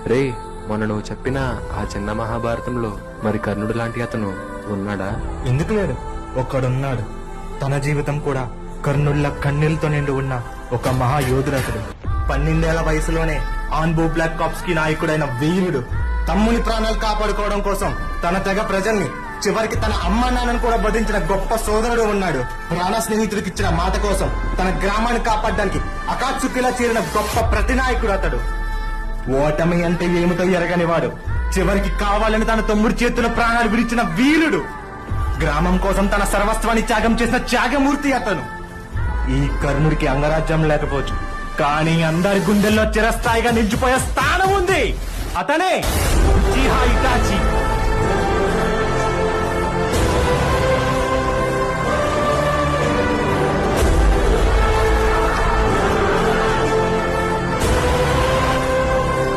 రే, మొన్న నువ్వు చెప్పిన ఆ చిన్న మహాభారతంలో మరి కర్ణుడు లాంటి అతను ఉన్నాడా? ఎందుకు లేడు? ఒక్కడున్నాడు. తన జీవితం కూడా కర్ణుళ్ళ కన్నీళ్లతో నిండి ఉన్న ఒక మహాయోధుడతడు. 12 ఏళ్ల వయసులోనే ఆన్బో బ్లాక్ కాప్స్ కి నాయకుడైన వీరుడు. తమ్ముని ప్రాణాలు కాపాడుకోవడం కోసం తన తెగ ప్రజల్ని, చివరికి తన అమ్మ నాన్నను కూడా వధించిన గొప్ప సోదరుడు ఉన్నాడు. ప్రాణ స్నేహితుడికి ఇచ్చిన మాట కోసం తన గ్రామాన్ని కాపాడడానికి అకాత్సుకిలా చేరిన గొప్ప ప్రతినాయకుడు అతడు. ఓటమి అంటే ఏమిటో ఎరగని వాడు. చివరికి కావాలని తన తమ్ముడి చేతుల ప్రాణాలు విడిచిన వీరుడు. గ్రామం కోసం తన సర్వస్వాన్ని త్యాగం చేసిన త్యాగమూర్తి అతను. ఈ కర్ణుడికి అంగరాజ్యం లేకపోవచ్చు, కానీ అందరి గుండెల్లో చిరస్థాయిగా నిలిచిపోయే స్థానం ఉంది. అతనే ఉచిహా ఇటాచి.